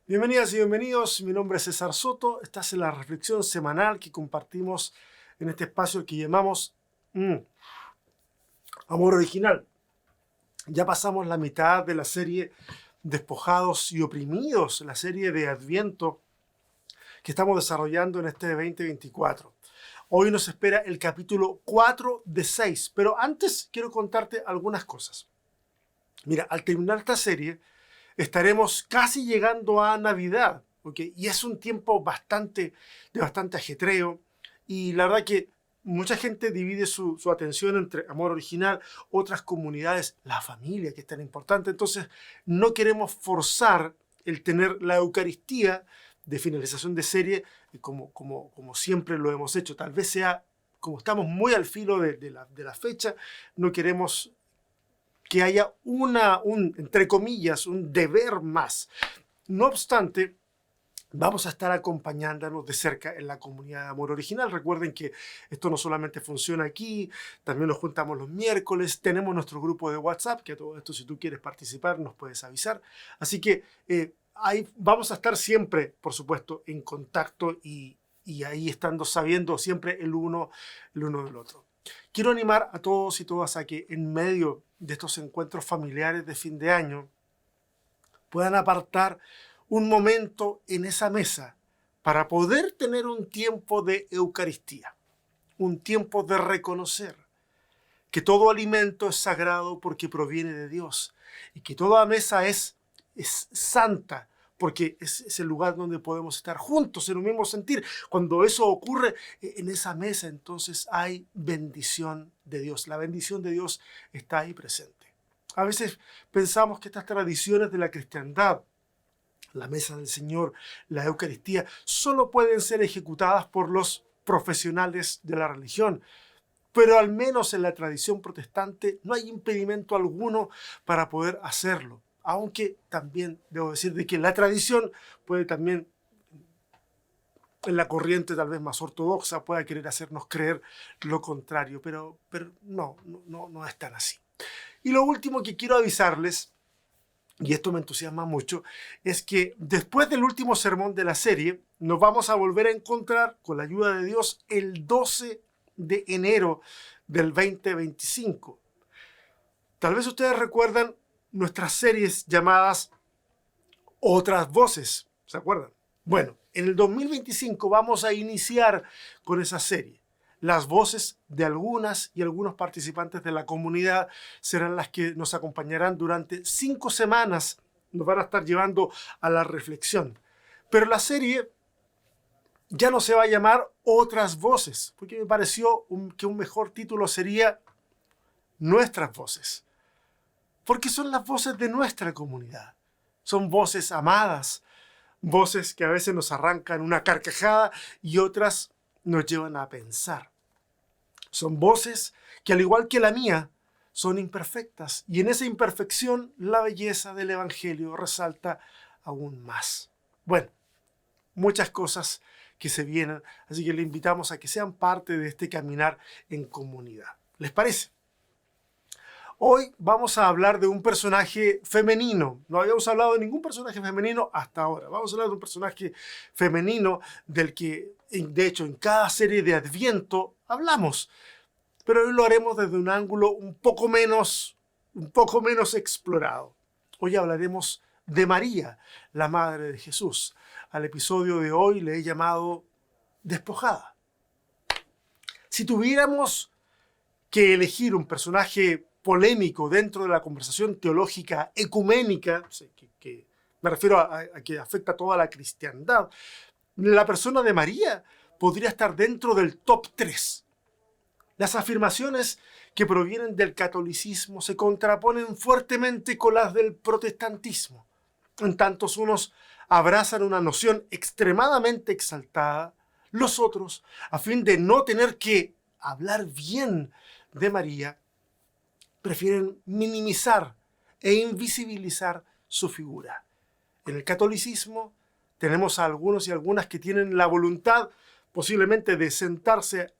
Bienvenidas y bienvenidos, mi nombre es César Soto, estás en la reflexión semanal que compartimos en este espacio que llamamos Amor Original. Ya pasamos la mitad de la serie Despojados y Oprimidos, la serie de Adviento que estamos desarrollando en este 2024. Hoy nos espera el capítulo 4 de 6, pero antes quiero contarte algunas cosas. Mira, al terminar esta serie, estaremos casi llegando a Navidad, ¿ok? Y es un tiempo de bastante ajetreo. Y la verdad que mucha gente divide su atención entre Amor Original, otras comunidades, la familia, que es tan importante. Entonces, no queremos forzar el tener la Eucaristía de finalización de serie como siempre lo hemos hecho. Tal vez sea, como estamos muy al filo de la fecha, no queremos que haya entre comillas, un deber más. No obstante, vamos a estar acompañándonos de cerca en la comunidad de Amor Original. Recuerden que esto no solamente funciona aquí, también nos juntamos los miércoles, tenemos nuestro grupo de WhatsApp, que todo esto, si tú quieres participar, nos puedes avisar. Así que ahí vamos a estar siempre, por supuesto, en contacto y ahí estando sabiendo siempre el uno del otro. Quiero animar a todos y todas a que en medio de estos encuentros familiares de fin de año puedan apartar un momento en esa mesa para poder tener un tiempo de Eucaristía, un tiempo de reconocer que todo alimento es sagrado porque proviene de Dios y que toda mesa es santa porque es el lugar donde podemos estar juntos en un mismo sentir. Cuando eso ocurre en esa mesa, entonces hay bendición de Dios. La bendición de Dios está ahí presente. A veces pensamos que estas tradiciones de la cristiandad, la mesa del Señor, la Eucaristía, solo pueden ser ejecutadas por los profesionales de la religión. Pero al menos en la tradición protestante no hay impedimento alguno para poder hacerlo. Aunque también debo decir de que la tradición puede también, en la corriente tal vez más ortodoxa, pueda querer hacernos creer lo contrario, pero no es tan así. Y lo último que quiero avisarles, y esto me entusiasma mucho, es que después del último sermón de la serie, nos vamos a volver a encontrar, con la ayuda de Dios, el 12 de enero del 2025. Tal vez ustedes recuerdan nuestras series llamadas Otras Voces, ¿se acuerdan? Bueno, en el 2025 vamos a iniciar con esa serie. Las voces de algunas y algunos participantes de la comunidad serán las que nos acompañarán durante 5 semanas. Nos van a estar llevando a la reflexión. Pero la serie ya no se va a llamar Otras Voces, porque me pareció que un mejor título sería Nuestras Voces. Porque son las voces de nuestra comunidad. Son voces amadas, voces que a veces nos arrancan una carcajada y otras nos llevan a pensar. Son voces que, al igual que la mía, son imperfectas. Y en esa imperfección la belleza del Evangelio resalta aún más. Bueno, muchas cosas que se vienen, así que le invitamos a que sean parte de este caminar en comunidad. ¿Les parece? Hoy vamos a hablar de un personaje femenino. No habíamos hablado de ningún personaje femenino hasta ahora. Vamos a hablar de un personaje femenino del que, de hecho, en cada serie de Adviento hablamos. Pero hoy lo haremos desde un ángulo un poco menos explorado. Hoy hablaremos de María, la madre de Jesús. Al episodio de hoy le he llamado Despojada. Si tuviéramos que elegir un personaje polémico dentro de la conversación teológica ecuménica, que me refiero a que afecta a toda la cristiandad, la persona de María podría estar dentro del top 3. Las afirmaciones que provienen del catolicismo se contraponen fuertemente con las del protestantismo. En tantos unos abrazan una noción extremadamente exaltada, los otros, a fin de no tener que hablar bien de María, prefieren minimizar e invisibilizar su figura. En el catolicismo tenemos a algunos y algunas que tienen la voluntad posiblemente de sentarse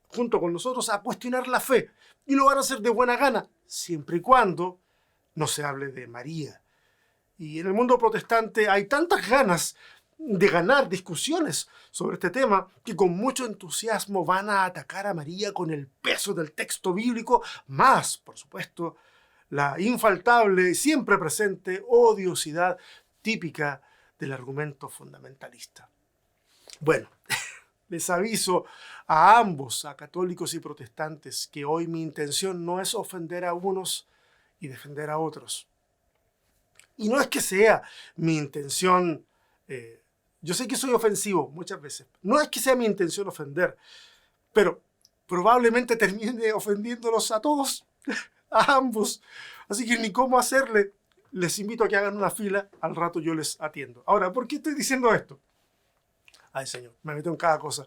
junto con nosotros a cuestionar la fe, y lo van a hacer de buena gana, siempre y cuando no se hable de María. Y en el mundo protestante hay tantas ganas de ganar discusiones sobre este tema que con mucho entusiasmo van a atacar a María con el peso del texto bíblico, más, por supuesto, la infaltable, siempre presente odiosidad típica del argumento fundamentalista. Bueno, les aviso a ambos, a católicos y protestantes, que hoy mi intención no es ofender a unos y defender a otros. Y no es que sea mi intención, yo sé que soy ofensivo muchas veces, no es que sea mi intención ofender, pero probablemente termine ofendiéndolos a todos, a ambos. Así que ni cómo hacerle. Les invito a que hagan una fila, al rato yo les atiendo. Ahora, ¿por qué estoy diciendo esto? Ay, Señor, me meto en cada cosa.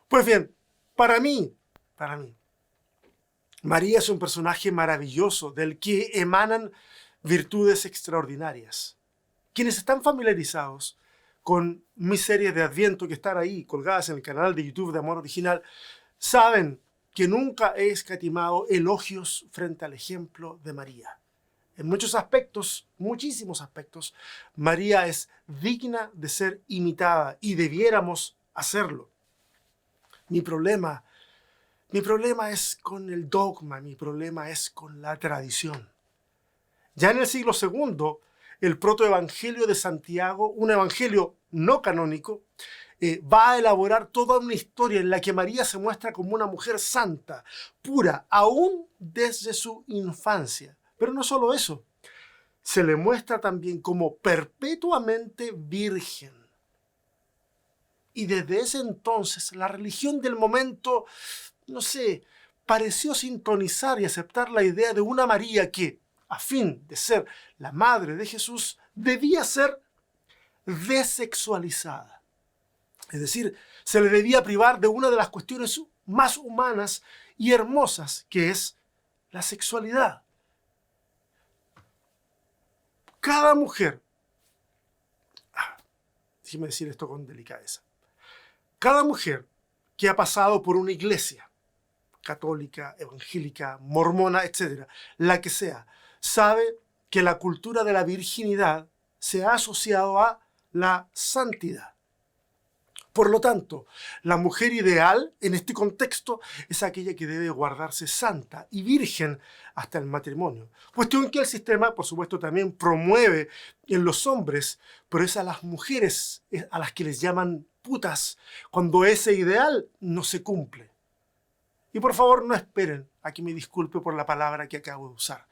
Pues bien, para mí, María es un personaje maravilloso del que emanan virtudes extraordinarias. Quienes están familiarizados con mis series de Adviento que están ahí colgadas en el canal de YouTube de Amor Original, saben que nunca he escatimado elogios frente al ejemplo de María. En muchos aspectos, muchísimos aspectos, María es digna de ser imitada y debiéramos hacerlo. Mi problema es con el dogma, mi problema es con la tradición. Ya en el siglo II, el protoevangelio de Santiago, un evangelio no canónico, va a elaborar toda una historia en la que María se muestra como una mujer santa, pura, aún desde su infancia. Pero no solo eso, se le muestra también como perpetuamente virgen. Y desde ese entonces, la religión del momento, no sé, pareció sintonizar y aceptar la idea de una María que, a fin de ser la madre de Jesús, debía ser desexualizada. Es decir, se le debía privar de una de las cuestiones más humanas y hermosas, que es la sexualidad. Cada mujer, déjeme decir esto con delicadeza, cada mujer que ha pasado por una iglesia católica, evangélica, mormona, etc., la que sea, sabe que la cultura de la virginidad se ha asociado a la santidad. Por lo tanto, la mujer ideal en este contexto es aquella que debe guardarse santa y virgen hasta el matrimonio. Cuestión que el sistema, por supuesto, también promueve en los hombres, pero es a las mujeres a las que les llaman putas cuando ese ideal no se cumple. Y por favor, no esperen a que me disculpe por la palabra que acabo de usar.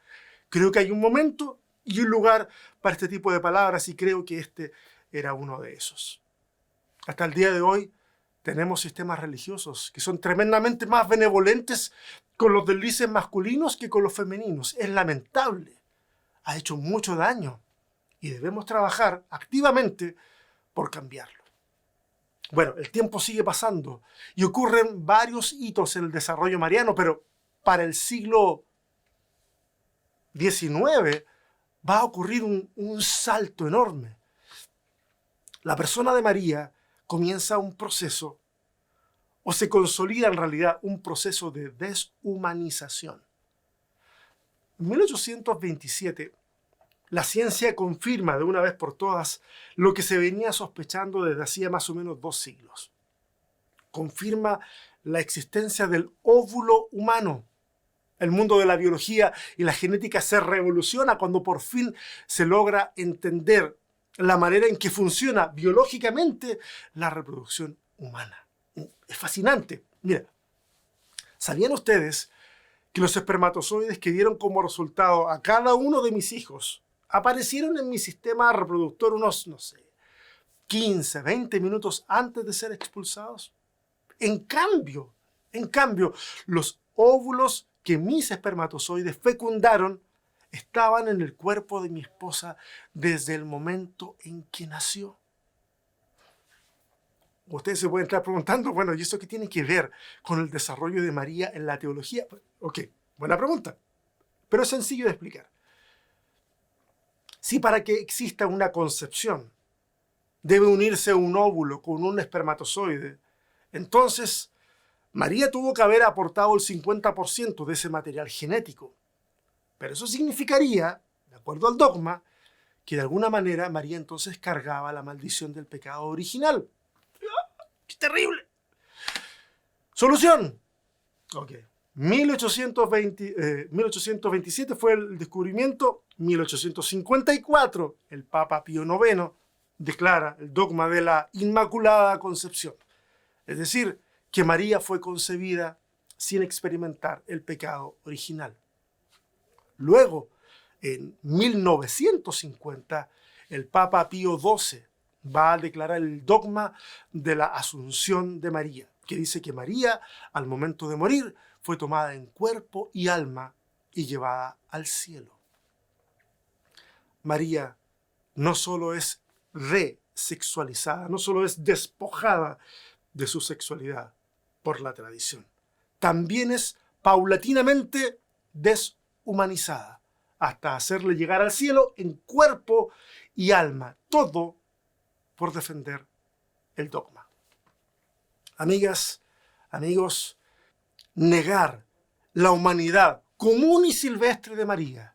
Creo que hay un momento y un lugar para este tipo de palabras y creo que este era uno de esos. Hasta el día de hoy tenemos sistemas religiosos que son tremendamente más benevolentes con los deslices masculinos que con los femeninos. Es lamentable. Ha hecho mucho daño y debemos trabajar activamente por cambiarlo. Bueno, el tiempo sigue pasando y ocurren varios hitos en el desarrollo mariano, pero para el siglo XIX va a ocurrir un salto enorme. La persona de María comienza un proceso, o se consolida en realidad un proceso de deshumanización. En 1827, la ciencia confirma de una vez por todas lo que se venía sospechando desde hacía más o menos 2 siglos. Confirma la existencia del óvulo humano. El mundo de la biología y la genética se revoluciona cuando por fin se logra entender la manera en que funciona biológicamente la reproducción humana. Es fascinante. Mira, ¿sabían ustedes que los espermatozoides que dieron como resultado a cada uno de mis hijos aparecieron en mi sistema reproductor unos, 15, 20 minutos antes de ser expulsados? En cambio, los óvulos que mis espermatozoides fecundaron estaban en el cuerpo de mi esposa desde el momento en que nació. Ustedes se pueden estar preguntando, bueno, ¿y eso qué tiene que ver con el desarrollo de María en la teología? Ok, buena pregunta, pero es sencillo de explicar. Si para que exista una concepción debe unirse un óvulo con un espermatozoide, entonces María tuvo que haber aportado el 50% de ese material genético. Pero eso significaría, de acuerdo al dogma, que de alguna manera María entonces cargaba la maldición del pecado original. ¡Qué terrible! Solución. Ok. 1827 fue el descubrimiento. 1854 el Papa Pío IX declara el dogma de la Inmaculada Concepción. Es decir, que María fue concebida sin experimentar el pecado original. Luego, en 1950, el Papa Pío XII va a declarar el dogma de la Asunción de María, que dice que María, al momento de morir, fue tomada en cuerpo y alma y llevada al cielo. María no solo es resexualizada, no solo es despojada de su sexualidad por la tradición, también es paulatinamente deshumanizada hasta hacerle llegar al cielo en cuerpo y alma, todo por defender el dogma. Amigas, amigos, negar la humanidad común y silvestre de María,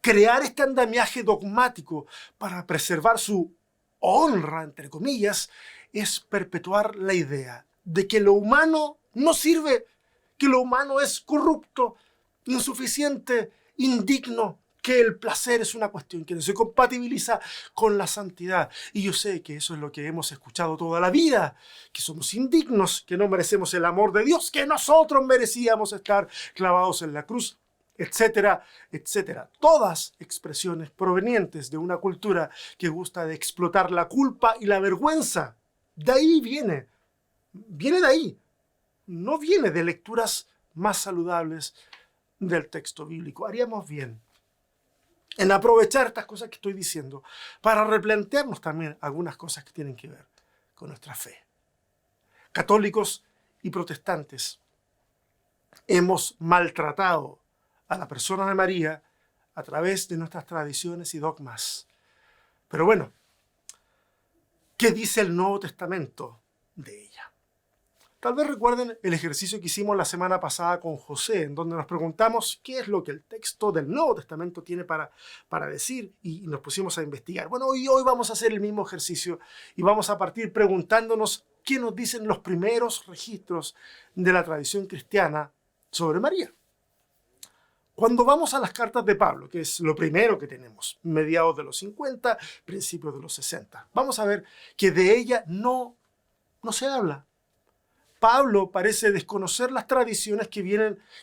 crear este andamiaje dogmático para preservar su honra, entre comillas, es perpetuar la idea de que lo humano no sirve, que lo humano es corrupto, insuficiente, indigno, que el placer es una cuestión que no se compatibiliza con la santidad. Y yo sé que eso es lo que hemos escuchado toda la vida, que somos indignos, que no merecemos el amor de Dios, que nosotros merecíamos estar clavados en la cruz, etcétera, etcétera. Todas expresiones provenientes de una cultura que gusta de explotar la culpa y la vergüenza. De ahí viene de ahí. No viene de lecturas más saludables del texto bíblico. Haríamos bien en aprovechar estas cosas que estoy diciendo para replantearnos también algunas cosas que tienen que ver con nuestra fe. Católicos y protestantes hemos maltratado a la persona de María a través de nuestras tradiciones y dogmas. Pero bueno, ¿qué dice el Nuevo Testamento de ella? Tal vez recuerden el ejercicio que hicimos la semana pasada con José, en donde nos preguntamos qué es lo que el texto del Nuevo Testamento tiene para decir y nos pusimos a investigar. Bueno, hoy vamos a hacer el mismo ejercicio y vamos a partir preguntándonos qué nos dicen los primeros registros de la tradición cristiana sobre María. Cuando vamos a las cartas de Pablo, que es lo primero que tenemos, mediados de los 50, principios de los 60, vamos a ver que de ella no se habla. Pablo parece desconocer las tradiciones que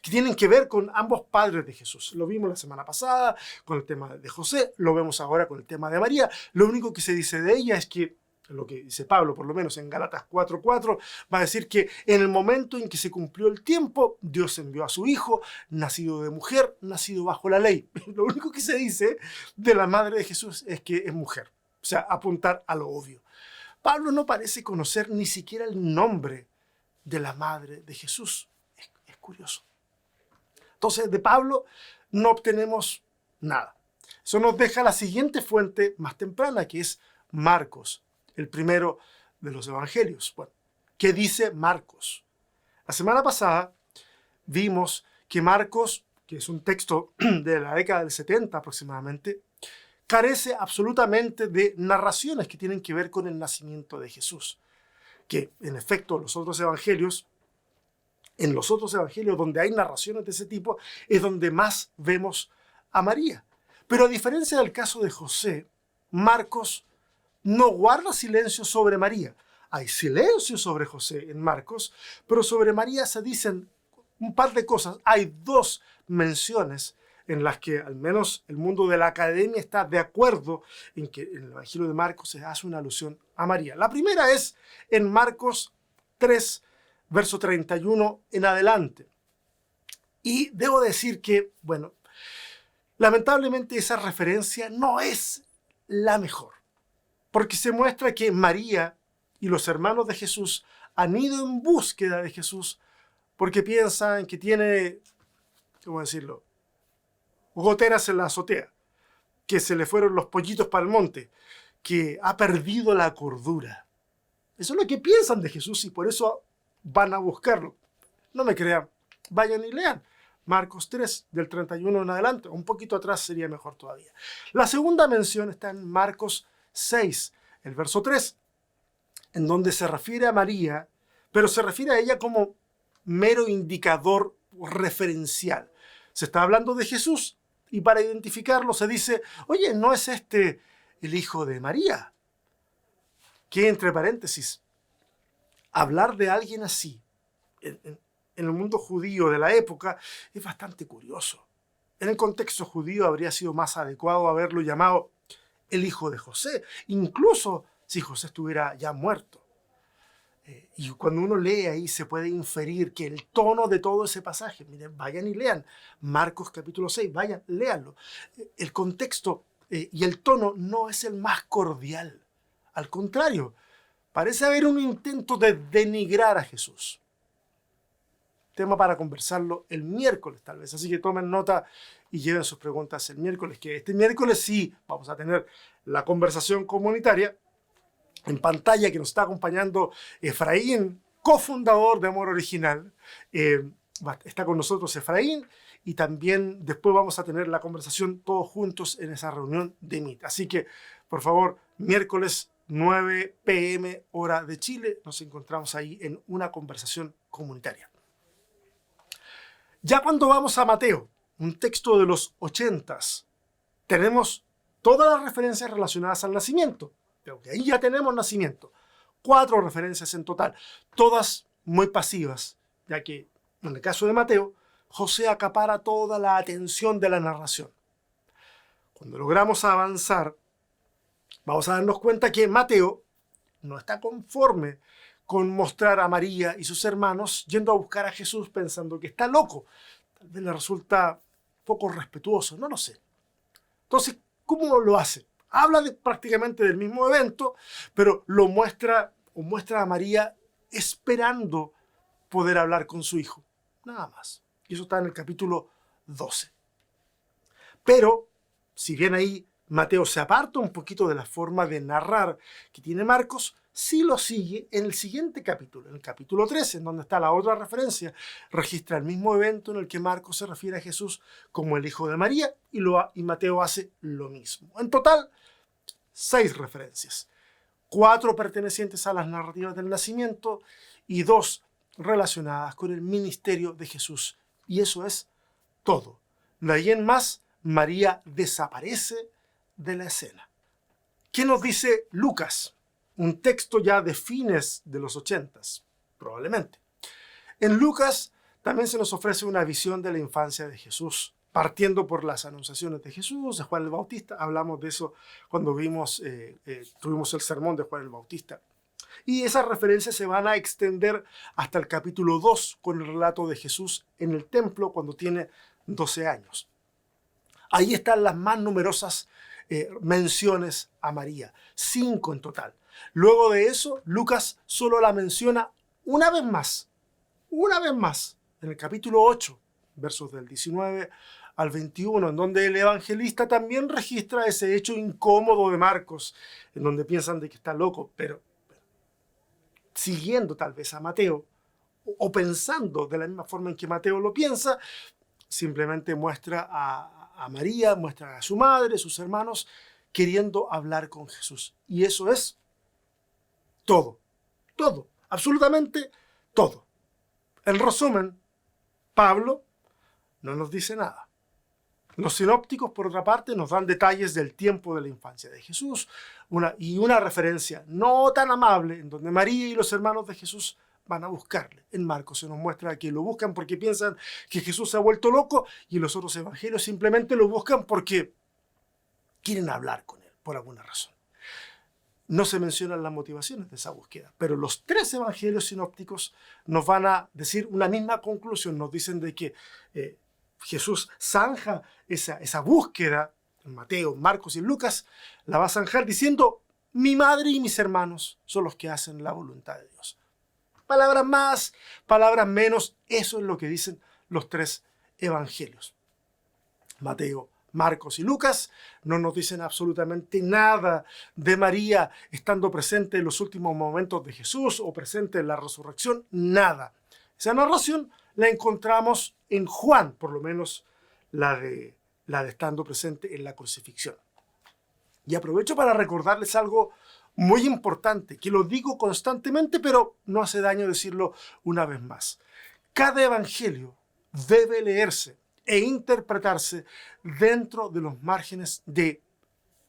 tienen que ver con ambos padres de Jesús. Lo vimos la semana pasada con el tema de José, lo vemos ahora con el tema de María. Lo único que se dice de ella es que, lo que dice Pablo, por lo menos en Gálatas 4:4, va a decir que en el momento en que se cumplió el tiempo, Dios envió a su hijo, nacido de mujer, nacido bajo la ley. Lo único que se dice de la madre de Jesús es que es mujer. O sea, apuntar a lo obvio. Pablo no parece conocer ni siquiera el nombre de la madre de Jesús. Es curioso. Entonces, de Pablo no obtenemos nada. Eso nos deja la siguiente fuente más temprana, que es Marcos, el primero de los evangelios. Bueno, ¿qué dice Marcos? La semana pasada vimos que Marcos, que es un texto de la década del 70 aproximadamente, carece absolutamente de narraciones que tienen que ver con el nacimiento de Jesús. Que en efecto en los otros evangelios donde hay narraciones de ese tipo, es donde más vemos a María. Pero a diferencia del caso de José, Marcos no guarda silencio sobre María. Hay silencio sobre José en Marcos, pero sobre María se dicen un par de cosas. Hay dos menciones en las que al menos el mundo de la academia está de acuerdo en que en el Evangelio de Marcos se hace una alusión a María. La primera es en Marcos 3, verso 31 en adelante. Y debo decir que, bueno, lamentablemente esa referencia no es la mejor, porque se muestra que María y los hermanos de Jesús han ido en búsqueda de Jesús porque piensan que tiene, ¿cómo decirlo?, goteras en la azotea, que se le fueron los pollitos para el monte, que ha perdido la cordura. Eso es lo que piensan de Jesús y por eso van a buscarlo. No me crean, vayan y lean. Marcos 3, del 31 en adelante, un poquito atrás sería mejor todavía. La segunda mención está en Marcos 6, el verso 3, en donde se refiere a María, pero se refiere a ella como mero indicador referencial. Se está hablando de Jesús y para identificarlo se dice, oye, ¿no es este el hijo de María? Que entre paréntesis, hablar de alguien así en el mundo judío de la época es bastante curioso. En el contexto judío habría sido más adecuado haberlo llamado el hijo de José, incluso si José estuviera ya muerto. Y cuando uno lee ahí se puede inferir que el tono de todo ese pasaje, miren, vayan y lean Marcos capítulo 6, vayan, léanlo. El contexto y el tono no es el más cordial. Al contrario, parece haber un intento de denigrar a Jesús. Tema para conversarlo el miércoles tal vez, así que tomen nota y lleven sus preguntas el miércoles, que este miércoles sí vamos a tener la conversación comunitaria. En pantalla que nos está acompañando Efraín, cofundador de Amor Original. Está con nosotros Efraín y también después vamos a tener la conversación todos juntos en esa reunión de Meet. Así que, por favor, miércoles 9 p.m. hora de Chile, nos encontramos ahí en una conversación comunitaria. Ya cuando vamos a Mateo, un texto de los 80s, tenemos todas las referencias relacionadas al nacimiento. Pero que ahí ya tenemos nacimiento. 4 referencias en total, todas muy pasivas, ya que en el caso de Mateo, José acapara toda la atención de la narración. Cuando logramos avanzar, vamos a darnos cuenta que Mateo no está conforme con mostrar a María y sus hermanos yendo a buscar a Jesús pensando que está loco. Tal vez le resulta poco respetuoso, no lo sé. Entonces, ¿cómo lo hace? Habla prácticamente del mismo evento, pero lo muestra a María esperando poder hablar con su hijo. Nada más. Y eso está en el capítulo 12. Pero, si bien ahí Mateo se aparta un poquito de la forma de narrar que tiene Marcos, sí lo sigue en el siguiente capítulo, en el capítulo 13, en donde está la otra referencia. Registra el mismo evento en el que Marcos se refiere a Jesús como el hijo de María y Mateo hace lo mismo. En total, 6 referencias, 4 pertenecientes a las narrativas del nacimiento y 2 relacionadas con el ministerio de Jesús. Y eso es todo. De ahí en más, María desaparece de la escena. ¿Qué nos dice Lucas? Un texto ya de fines de los 80s, probablemente. En Lucas también se nos ofrece una visión de la infancia de Jesús, partiendo por las anunciaciones de Jesús, de Juan el Bautista. Hablamos de eso cuando tuvimos el sermón de Juan el Bautista. Y esas referencias se van a extender hasta el capítulo 2 con el relato de Jesús en el templo cuando tiene 12 años. Ahí están las más numerosas menciones a María, 5 en total. Luego de eso, Lucas solo la menciona una vez más, en el capítulo 8, versos del 19 al 21, en donde el evangelista también registra ese hecho incómodo de Marcos, en donde piensan de que está loco, pero siguiendo tal vez a Mateo, o pensando de la misma forma en que Mateo lo piensa, simplemente muestra a María, muestra a su madre, sus hermanos, queriendo hablar con Jesús. Y eso es todo, absolutamente todo. En resumen, Pablo no nos dice nada. Los sinópticos, por otra parte, nos dan detalles del tiempo de la infancia de Jesús y una referencia no tan amable en donde María y los hermanos de Jesús van a buscarle. En Marcos se nos muestra que lo buscan porque piensan que Jesús se ha vuelto loco y en los otros evangelios simplemente lo buscan porque quieren hablar con él, por alguna razón. No se mencionan las motivaciones de esa búsqueda, pero los 3 evangelios sinópticos nos van a decir una misma conclusión. Nos dicen de que Jesús zanja esa búsqueda, en Mateo, Marcos y Lucas, la va a zanjar diciendo, mi madre y mis hermanos son los que hacen la voluntad de Dios. Palabras más, palabras menos, eso es lo que dicen los 3 evangelios. Mateo, Marcos y Lucas no nos dicen absolutamente nada de María estando presente en los últimos momentos de Jesús o presente en la resurrección, nada. Esa narración la encontramos en Juan, por lo menos la de estando presente en la crucifixión. Y aprovecho para recordarles algo muy importante, que lo digo constantemente, pero no hace daño decirlo una vez más. Cada evangelio debe leerse e interpretarse dentro de los márgenes de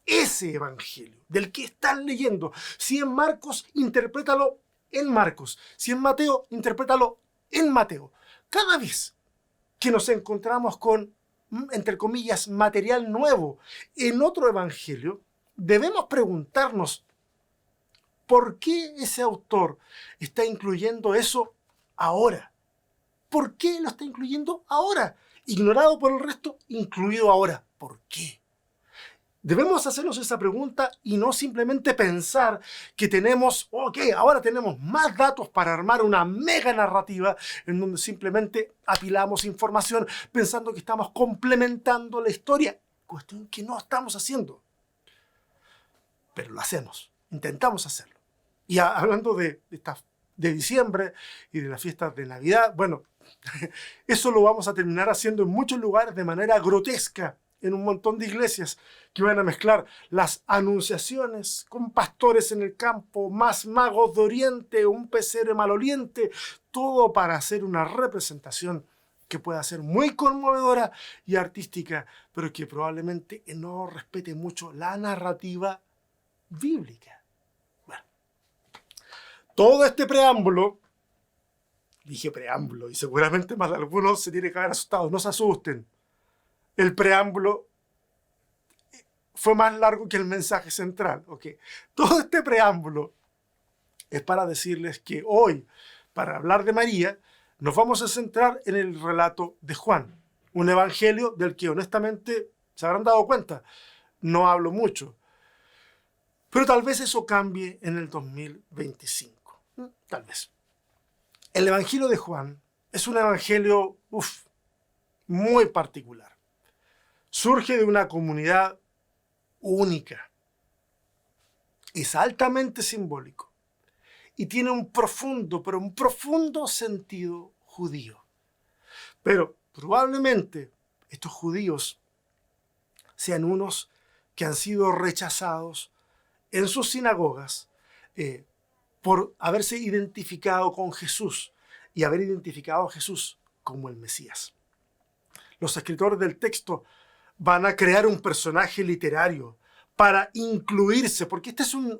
ese evangelio, del que están leyendo. Si en Marcos, interprétalo en Marcos. Si en Mateo, interprétalo en Mateo. Cada vez que nos encontramos con, entre comillas, material nuevo en otro evangelio, debemos preguntarnos por qué ese autor está incluyendo eso ahora. ¿Por qué lo está incluyendo ahora? Ignorado por el resto, incluido ahora. ¿Por qué? Debemos hacernos esa pregunta y no simplemente pensar que tenemos, ahora tenemos más datos para armar una mega narrativa en donde simplemente apilamos información pensando que estamos complementando la historia. Cuestión que no estamos haciendo. Pero lo hacemos, intentamos hacerlo. Y hablando de diciembre y de las fiestas de Navidad, bueno, eso lo vamos a terminar haciendo en muchos lugares de manera grotesca, en un montón de iglesias que van a mezclar las anunciaciones con pastores en el campo, más magos de Oriente, un pesebre maloliente, todo para hacer una representación que pueda ser muy conmovedora y artística, pero que probablemente no respete mucho la narrativa bíblica. Bueno, todo este preámbulo, dije preámbulo, y seguramente más de algunos se tiene que haber asustado, no se asusten. El preámbulo fue más largo que el mensaje central. ¿Okay? Todo este preámbulo es para decirles que hoy, para hablar de María, nos vamos a centrar en el relato de Juan, un evangelio del que honestamente se habrán dado cuenta, no hablo mucho, pero tal vez eso cambie en el 2025. Tal vez. El evangelio de Juan es un evangelio muy particular. Surge de una comunidad única. Es altamente simbólico y tiene un profundo sentido judío. Pero probablemente estos judíos sean unos que han sido rechazados en sus sinagogas por haberse identificado con Jesús y haber identificado a Jesús como el Mesías. Los escritores del texto van a crear un personaje literario para incluirse, porque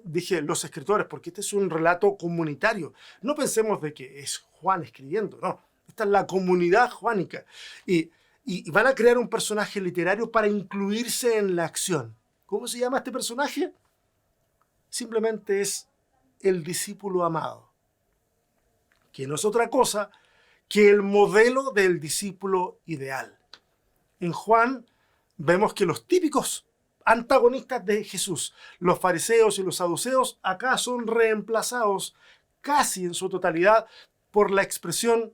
dije los escritores, porque este es un relato comunitario. No pensemos de que es Juan escribiendo, no. Esta es la comunidad juánica. Y van a crear un personaje literario para incluirse en la acción. ¿Cómo se llama este personaje? Simplemente es el discípulo amado, que no es otra cosa que el modelo del discípulo ideal. En Juan vemos que los típicos antagonistas de Jesús, los fariseos y los saduceos, acá son reemplazados casi en su totalidad por la expresión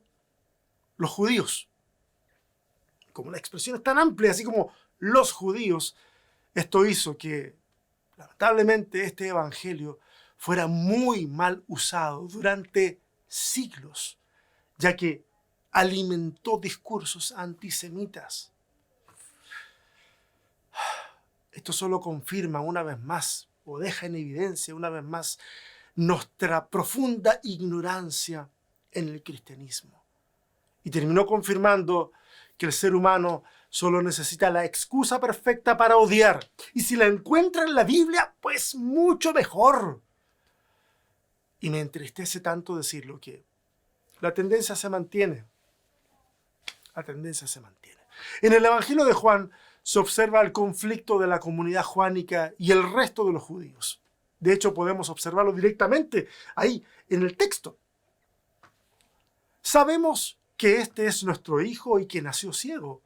los judíos. Como la expresión es tan amplia, así como los judíos, esto hizo que lamentablemente este evangelio fuera muy mal usado durante siglos, ya que alimentó discursos antisemitas. Esto solo confirma una vez más, o deja en evidencia una vez más, nuestra profunda ignorancia en el cristianismo. Y terminó confirmando que el ser humano solo necesita la excusa perfecta para odiar. Y si la encuentra en la Biblia, pues mucho mejor. Y me entristece tanto decirlo que la tendencia se mantiene. La tendencia se mantiene. En el Evangelio de Juan se observa el conflicto de la comunidad juánica y el resto de los judíos. De hecho, podemos observarlo directamente ahí en el texto. Sabemos que este es nuestro hijo y que nació ciego,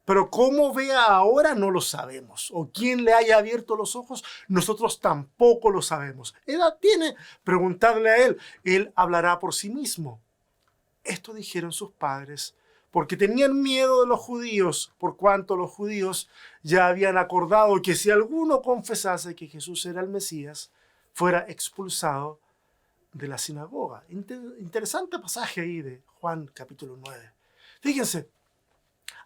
pero cómo vea ahora no lo sabemos. O quién le haya abierto los ojos, nosotros tampoco lo sabemos. ¿Edad tiene? Preguntadle a él hablará por sí mismo. Esto dijeron sus padres porque tenían miedo de los judíos, por cuanto los judíos ya habían acordado que si alguno confesase que Jesús era el Mesías, fuera expulsado de la sinagoga. Interesante pasaje ahí de Juan capítulo 9. Fíjense,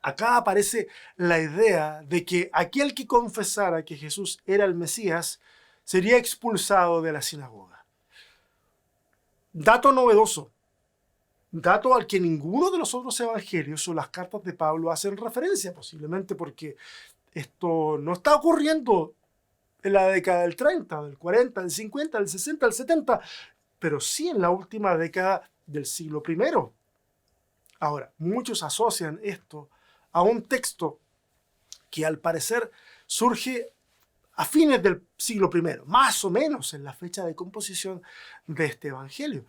Acá aparece la idea de que aquel que confesara que Jesús era el Mesías sería expulsado de la sinagoga. Dato novedoso, dato al que ninguno de los otros evangelios o las cartas de Pablo hacen referencia, posiblemente porque esto no está ocurriendo en la década del 30, del 40, del 50, del 60, del 70, pero sí en la última década del siglo I. Ahora, muchos asocian esto a un texto que al parecer surge a fines del siglo I, más o menos en la fecha de composición de este evangelio.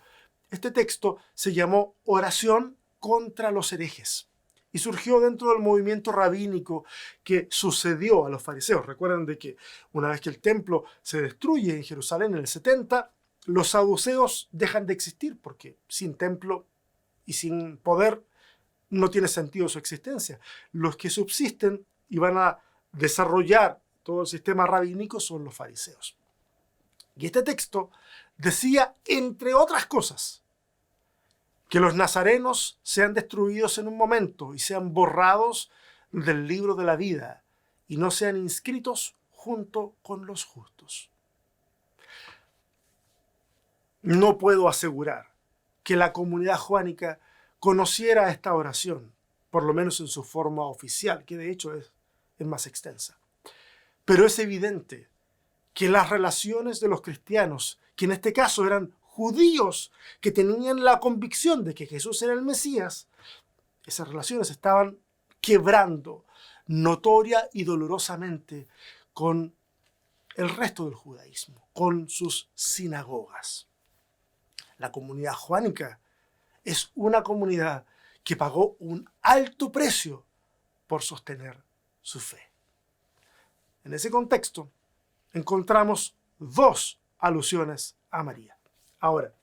Este texto se llamó Oración contra los herejes y surgió dentro del movimiento rabínico que sucedió a los fariseos. Recuerden de que una vez que el templo se destruye en Jerusalén en el 70, los saduceos dejan de existir porque sin templo y sin poder no tiene sentido su existencia. Los que subsisten y van a desarrollar todo el sistema rabínico son los fariseos. Y este texto decía, entre otras cosas, que los nazarenos sean destruidos en un momento y sean borrados del libro de la vida y no sean inscritos junto con los justos. No puedo asegurar que la comunidad joánica conociera esta oración, por lo menos en su forma oficial, que de hecho es más extensa. Pero es evidente que las relaciones de los cristianos, que en este caso eran judíos que tenían la convicción de que Jesús era el Mesías, esas relaciones estaban quebrando notoria y dolorosamente con el resto del judaísmo, con sus sinagogas. La comunidad joánica es una comunidad que pagó un alto precio por sostener su fe. En ese contexto encontramos dos alusiones a María. Ahora,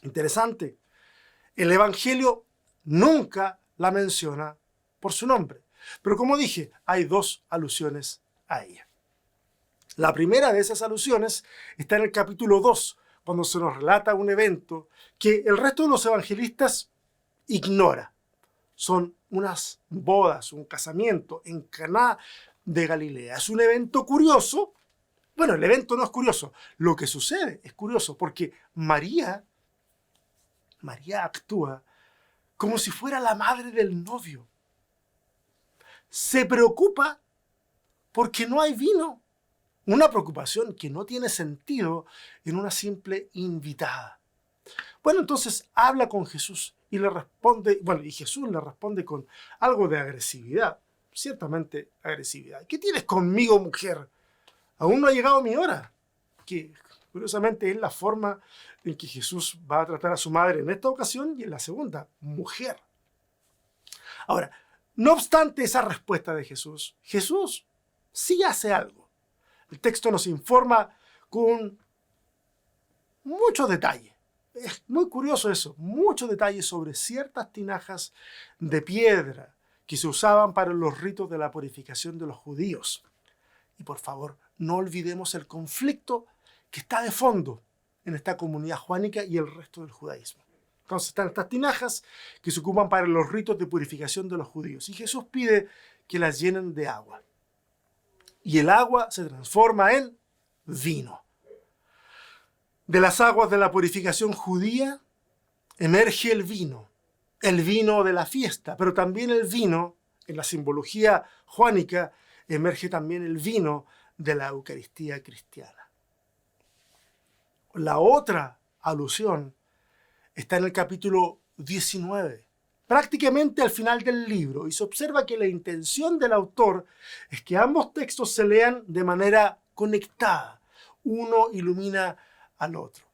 interesante, el Evangelio nunca la menciona por su nombre, pero como dije, hay dos alusiones a ella. La primera de esas alusiones está en el capítulo 2, cuando se nos relata un evento que el resto de los evangelistas ignora. Son unas bodas, un casamiento en Caná de Galilea. Es un evento curioso. Bueno, el evento no es curioso. Lo que sucede es curioso porque María actúa como si fuera la madre del novio. Se preocupa porque no hay vino. Una preocupación que no tiene sentido en una simple invitada. Bueno, entonces habla con Jesús y le responde, y Jesús le responde con algo de agresividad, ciertamente agresividad. ¿Qué tienes conmigo, mujer? Aún no ha llegado mi hora. Que curiosamente es la forma en que Jesús va a tratar a su madre en esta ocasión y en la segunda, mujer. Ahora, no obstante esa respuesta de Jesús, Jesús sí hace algo. El texto nos informa con mucho detalle. Es muy curioso eso, mucho detalle sobre ciertas tinajas de piedra que se usaban para los ritos de la purificación de los judíos. Y por favor, no olvidemos el conflicto que está de fondo en esta comunidad joánica y el resto del judaísmo. Entonces están estas tinajas que se ocupan para los ritos de purificación de los judíos. Y Jesús pide que las llenen de agua. Y el agua se transforma en vino. De las aguas de la purificación judía emerge el vino de la fiesta, pero también el vino, en la simbología joánica, emerge también el vino de la Eucaristía cristiana. La otra alusión está en el capítulo 19, prácticamente al final del libro, y se observa que la intención del autor es que ambos textos se lean de manera conectada. Uno ilumina al otro.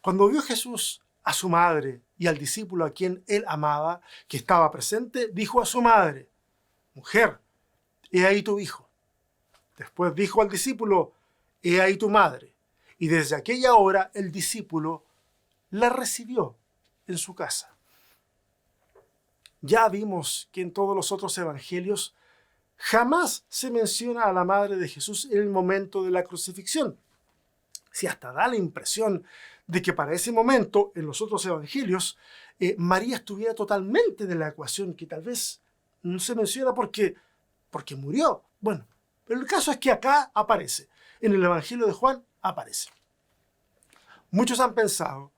Cuando vio Jesús a su madre y al discípulo a quien él amaba, que estaba presente, dijo a su madre: mujer, he ahí tu hijo. Después dijo al discípulo: he ahí tu madre. Y desde aquella hora el discípulo la recibió en su casa. Ya vimos que en todos los otros evangelios jamás se menciona a la madre de Jesús en el momento de la crucifixión. Si hasta da la impresión de que para ese momento, en los otros evangelios, María estuviera totalmente de la ecuación, que tal vez no se menciona porque murió. Bueno, pero el caso es que acá aparece. En el Evangelio de Juan aparece. Muchos han pensado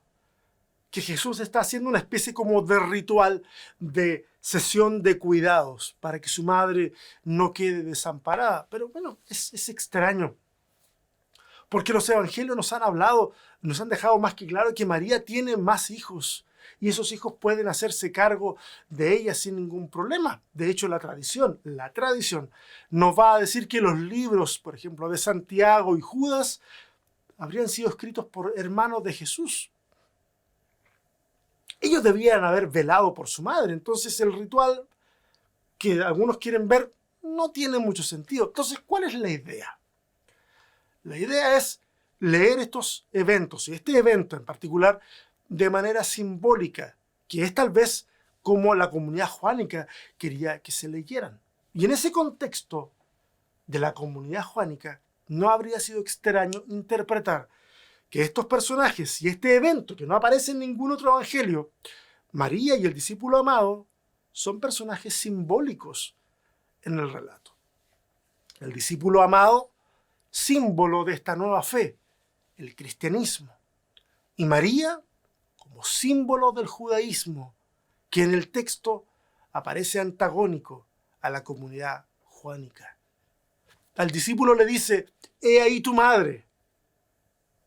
que Jesús está haciendo una especie como de ritual de sesión de cuidados para que su madre no quede desamparada. Pero bueno, es extraño. Porque los evangelios nos han hablado, nos han dejado más que claro que María tiene más hijos. Y esos hijos pueden hacerse cargo de ella sin ningún problema. De hecho, la tradición nos va a decir que los libros, por ejemplo, de Santiago y Judas, habrían sido escritos por hermanos de Jesús. Ellos debían haber velado por su madre. Entonces el ritual que algunos quieren ver no tiene mucho sentido. Entonces, ¿cuál es la idea? La idea es leer estos eventos, y este evento en particular, de manera simbólica, que es tal vez como la comunidad juánica quería que se leyeran. Y en ese contexto de la comunidad juánica, no habría sido extraño interpretar que estos personajes y este evento, que no aparece en ningún otro evangelio, María y el discípulo amado, son personajes simbólicos en el relato. El discípulo amado, símbolo de esta nueva fe, el cristianismo. Y María, como símbolo del judaísmo, que en el texto aparece antagónico a la comunidad juánica. Al discípulo le dice: he ahí tu madre.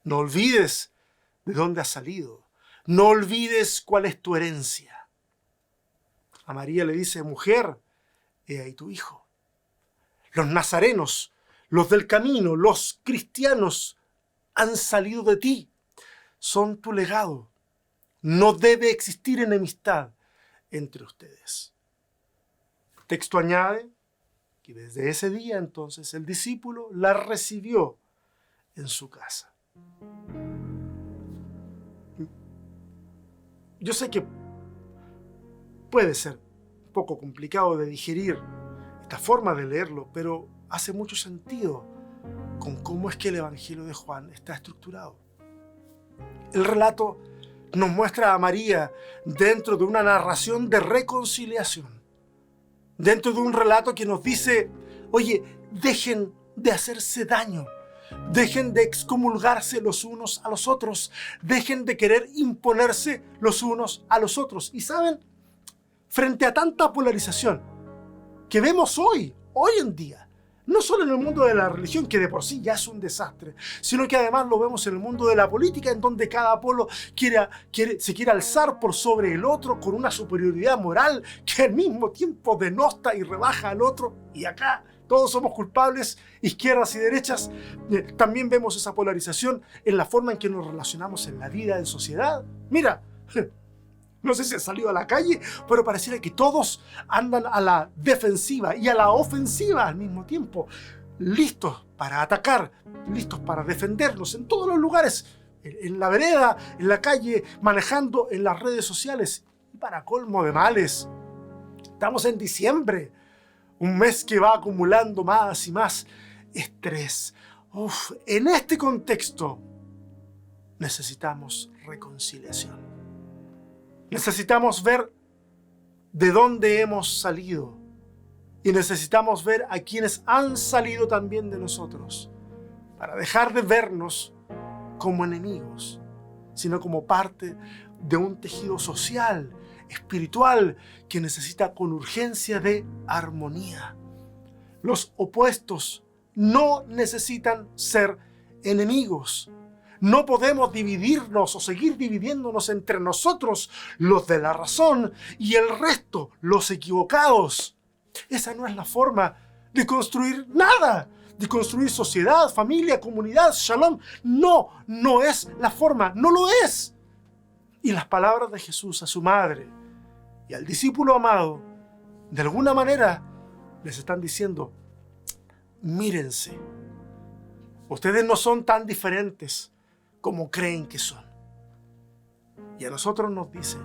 No olvides de dónde has salido. No olvides cuál es tu herencia. A María le dice: mujer, he ahí tu hijo. Los nazarenos, los del camino, los cristianos han salido de ti. Son tu legado. No debe existir enemistad entre ustedes. El texto añade que desde ese día entonces el discípulo la recibió en su casa. Yo sé que puede ser un poco complicado de digerir esta forma de leerlo, pero hace mucho sentido con cómo es que el Evangelio de Juan está estructurado. El relato nos muestra a María dentro de una narración de reconciliación, dentro de un relato que nos dice: oye, dejen de hacerse daño, dejen de excomulgarse los unos a los otros, dejen de querer imponerse los unos a los otros. Y saben, frente a tanta polarización que vemos hoy en día, no solo en el mundo de la religión, que de por sí ya es un desastre, sino que además lo vemos en el mundo de la política, en donde cada polo se quiere alzar por sobre el otro con una superioridad moral que al mismo tiempo denosta y rebaja al otro. Y acá todos somos culpables, izquierdas y derechas. También vemos esa polarización en la forma en que nos relacionamos en la vida, en sociedad. Mira, no sé si han salido a la calle, pero pareciera que todos andan a la defensiva y a la ofensiva al mismo tiempo. Listos para atacar, listos para defendernos en todos los lugares. En la vereda, en la calle, manejando en las redes sociales. Y para colmo de males, estamos en diciembre. Un mes que va acumulando más y más estrés. En este contexto necesitamos reconciliación. Necesitamos ver de dónde hemos salido y necesitamos ver a quienes han salido también de nosotros, para dejar de vernos como enemigos, sino como parte de un tejido social, espiritual, que necesita con urgencia de armonía. Los opuestos no necesitan ser enemigos. No podemos dividirnos o seguir dividiéndonos entre nosotros, los de la razón, y el resto, los equivocados. Esa no es la forma de construir nada, de construir sociedad, familia, comunidad, shalom. No es la forma, no lo es. Y las palabras de Jesús a su madre y al discípulo amado, de alguna manera, les están diciendo: mírense, ustedes no son tan diferentes como creen que son. Y a nosotros nos dice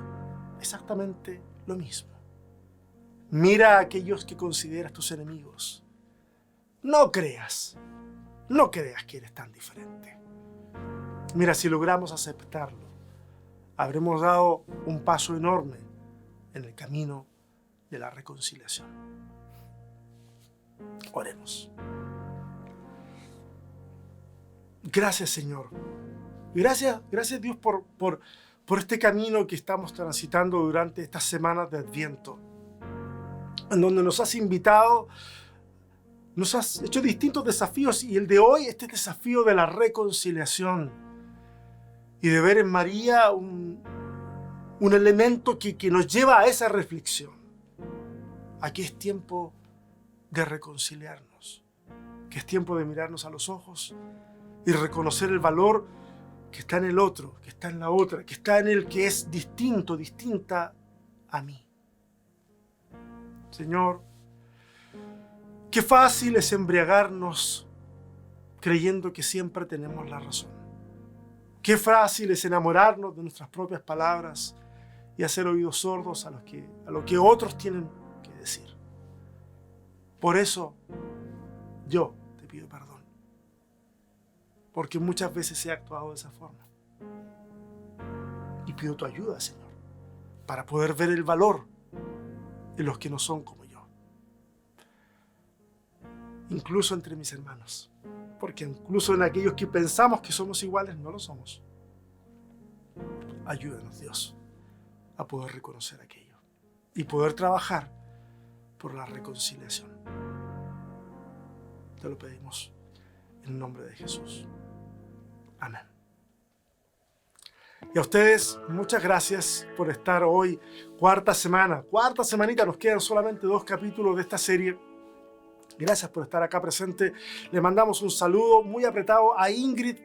exactamente lo mismo. Mira a aquellos que consideras tus enemigos. No creas que eres tan diferente. Mira, si logramos aceptarlo, habremos dado un paso enorme en el camino de la reconciliación. Oremos. Gracias, Señor. Gracias Dios por este camino que estamos transitando durante estas semanas de Adviento, en donde nos has invitado, nos has hecho distintos desafíos, y el de hoy, este desafío de la reconciliación y de ver en María un elemento que nos lleva a esa reflexión. Aquí es tiempo de reconciliarnos, que es tiempo de mirarnos a los ojos y reconocer el valor que está en el otro, que está en la otra, que está en el que es distinto, distinta a mí. Señor, qué fácil es embriagarnos creyendo que siempre tenemos la razón. Qué fácil es enamorarnos de nuestras propias palabras y hacer oídos sordos a lo que otros tienen que decir. Por eso yo te pido perdón, porque muchas veces he actuado de esa forma. Y pido tu ayuda, Señor, para poder ver el valor en los que no son como yo. Incluso entre mis hermanos, porque incluso en aquellos que pensamos que somos iguales, no lo somos. Ayúdanos, Dios, a poder reconocer aquello y poder trabajar por la reconciliación. Te lo pedimos en el nombre de Jesús. Amén. Y a ustedes, muchas gracias por estar hoy, cuarta semanita, nos quedan solamente 2 capítulos de esta serie. Gracias por estar acá presente. Le mandamos un saludo muy apretado a Ingrid,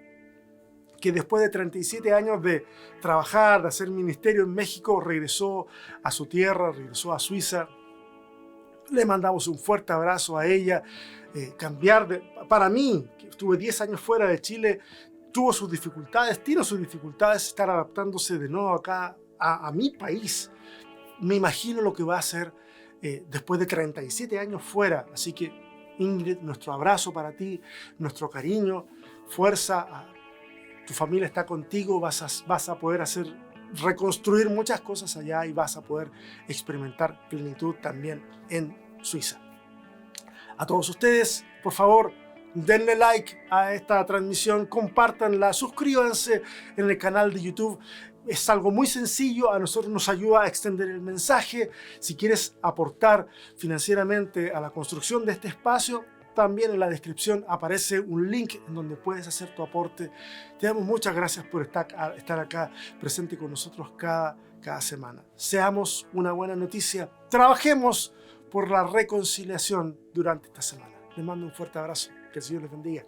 que después de 37 años de trabajar, de hacer ministerio en México, regresó a su tierra, regresó a Suiza. Le mandamos un fuerte abrazo a ella. Para mí, que estuve 10 años fuera de Chile, tiene sus dificultades estar adaptándose de nuevo acá a mi país. Me imagino lo que va a hacer después de 37 años fuera. Así que, Ingrid, nuestro abrazo para ti, nuestro cariño, fuerza. Tu familia está contigo, vas a poder reconstruir muchas cosas allá y vas a poder experimentar plenitud también en Suiza. A todos ustedes, por favor, denle like a esta transmisión, compártanla, suscríbanse en el canal de YouTube. Es algo muy sencillo, a nosotros nos ayuda a extender el mensaje. Si quieres aportar financieramente a la construcción de este espacio, también en la descripción aparece un link en donde puedes hacer tu aporte. Te damos muchas gracias por estar acá presente con nosotros cada semana. Seamos una buena noticia. Trabajemos por la reconciliación durante esta semana. Les mando un fuerte abrazo. Que el Señor les bendiga.